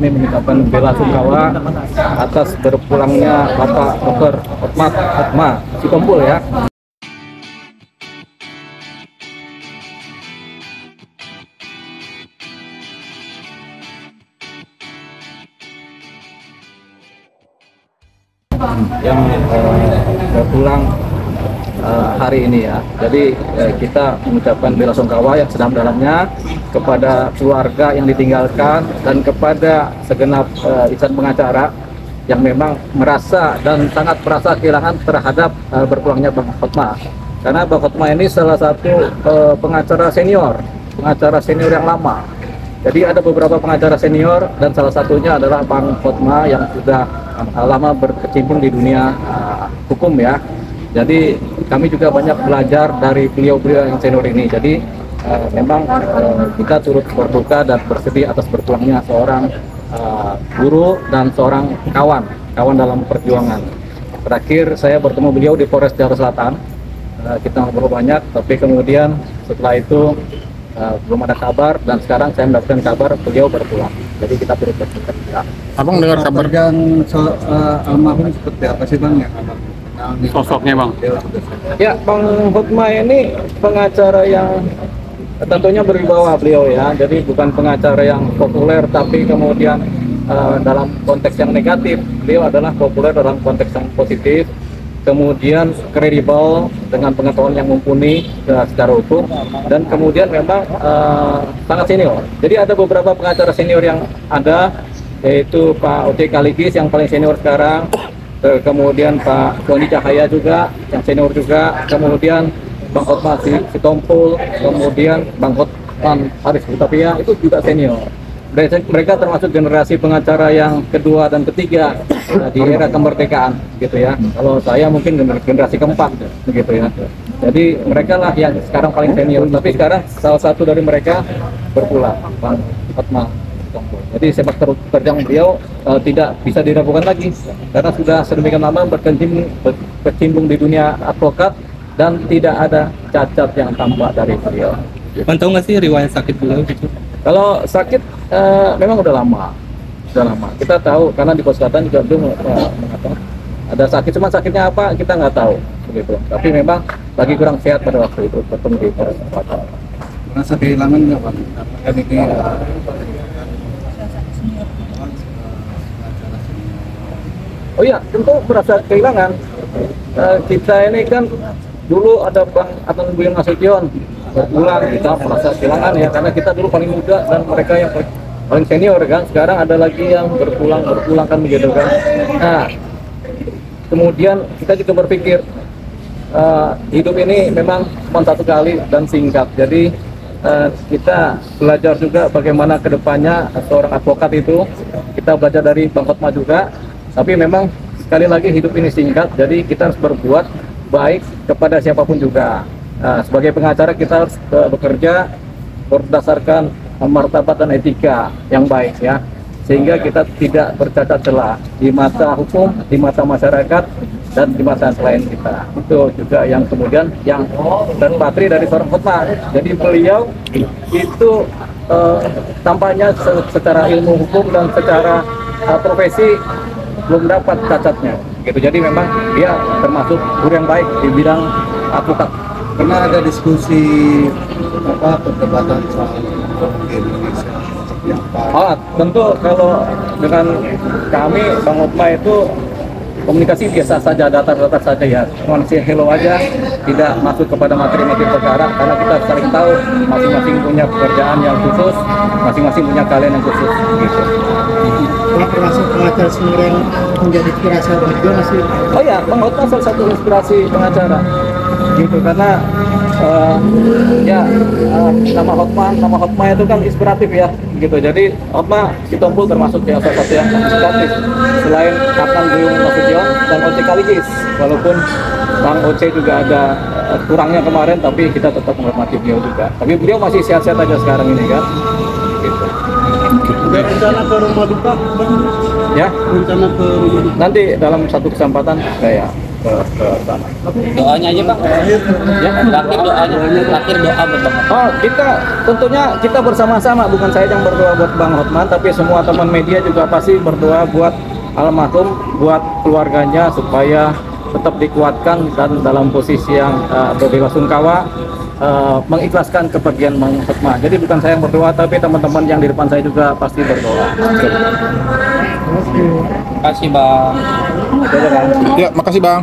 Kami mengucapkan bela sungkawa atas berpulangnya Bapak Dr. Hotma Sitompul ya. Yang berpulang hari ini ya. Jadi kita mengucapkan bela sungkawa yang sedalam-dalamnya kepada keluarga yang ditinggalkan dan kepada segenap insan pengacara yang memang merasa dan sangat merasa kehilangan terhadap berpulangnya Bang Hotma. Karena Bang Hotma ini salah satu pengacara senior yang lama. Jadi ada beberapa pengacara senior dan salah satunya adalah Bang Hotma yang sudah lama berkecimpung di dunia hukum ya. Jadi kami juga banyak belajar dari beliau-beliau yang senior ini. Jadi memang kita turut berduka dan bersedih atas berpulangnya seorang guru dan seorang kawan dalam perjuangan. Terakhir saya bertemu beliau di Polres Jakarta Selatan. Kita ngobrol banyak, tapi kemudian setelah itu belum ada kabar dan sekarang saya mendapatkan kabar beliau berpulang. Jadi kita turut berduka. Abang dengar kabar yang almarhum seperti apa sih Bang ya? sosoknya Bang? Ya, Bang Hotma ini pengacara yang tentunya berwibawa beliau ya. Jadi bukan pengacara yang populer, tapi kemudian dalam konteks yang negatif, beliau adalah populer dalam konteks yang positif. Kemudian kredibel dengan pengetahuan yang mumpuni secara hukum, dan kemudian memang sangat senior. Jadi ada beberapa pengacara senior yang ada, yaitu Pak Oce Kaligis yang paling senior sekarang, kemudian Pak Doni Cahaya juga yang senior juga, kemudian Bang Hotma Sitompul, kemudian Bang Hotman Haris Hutapia itu juga senior. Mereka termasuk generasi pengacara yang kedua dan ketiga di era kemerdekaan gitu ya. Kalau saya mungkin generasi keempat begitu ya. Jadi mereka lah yang sekarang paling senior, tapi sekarang salah satu dari mereka berpulang, Bang Hotma. Jadi sepak terjang beliau tidak bisa diragukan lagi karena sudah sedemikian lama berkecimpung di dunia advokat dan tidak ada cacat yang tampak dari beliau. Tahu nggak sih riwayat sakit beliau gitu? Kalau sakit memang udah lama. Kita tahu karena di Pos Selatan juga belum mengatakan ada sakit, cuma sakitnya apa kita nggak tahu begitu. Tapi memang lagi kurang sehat pada waktu itu bertemu di Pos Selatan. Merasa kehilangan nggak Pak? Kan ini Oh iya, tentu merasa kehilangan. Kita ini kan dulu ada Bang Adnan Buyung Nasution berpulang, kita merasa kehilangan ya, karena kita dulu paling muda dan mereka yang paling senior kan. Sekarang ada lagi yang berpulang kan begitu kan. Nah, kemudian kita juga berpikir hidup ini memang cuma satu kali dan singkat. Jadi kita belajar juga bagaimana kedepannya seorang advokat itu. Kita belajar dari Bang Hotma juga. Tapi memang sekali lagi hidup ini singkat, jadi kita harus berbuat baik kepada siapapun juga. Sebagai pengacara kita harus bekerja berdasarkan martabat dan etika yang baik ya, sehingga kita tidak bercacat celah di mata hukum, di mata masyarakat, dan di mata selain kita. Itu juga yang kemudian yang terpatri dari seorang Hotma. Jadi beliau itu tampaknya secara ilmu hukum dan secara profesi belum dapat cacatnya gitu. Jadi memang dia termasuk guru yang baik di bidang advokat. Pernah ada diskusi perdebatan soal di Indonesia yang tentu kalau dengan kami Bang Hotma itu komunikasi biasa saja, datar-datar saja ya, manusia hello aja, tidak masuk kepada materi-materi perkara karena kita saling tahu masing-masing punya pekerjaan yang khusus, masing-masing punya kalian yang khusus gitu. Termasuk pengacara senior yang menjadi inspirasi juga masih. Oh ya, Bang Hotma salah satu inspirasi pengacara gitu, karena nama Hotma itu kan inspiratif ya gitu. Jadi Hotma Sitompul termasuk salah satu yang inspiratif selain Adnan Buyung Nasution dan Oce Kaligis. Walaupun Bang Oce juga ada kurangnya kemarin, tapi kita tetap menghormati beliau juga. Tapi beliau masih sehat-sehat aja sekarang ini kan gitu. Ada rencana ke rumah duka? Ya, Rencana ke rumah duka? nanti dalam satu kesempatan saya ke sana. Doanya aja bang. Ya, Terakhir doanya. Terakhir doa buat bang. oh, tentunya kita bersama-sama, bukan saya yang berdoa buat Bang Hotman, tapi semua teman media juga pasti berdoa buat almarhum, buat keluarganya supaya tetap dikuatkan dan dalam posisi yang berbela sungkawa, mengikhlaskan kepergian Bang Hotman. Jadi bukan saya yang berdoa, tapi teman-teman yang di depan saya juga pasti berdoa. Terima kasih bang. Ya, makasih Bang.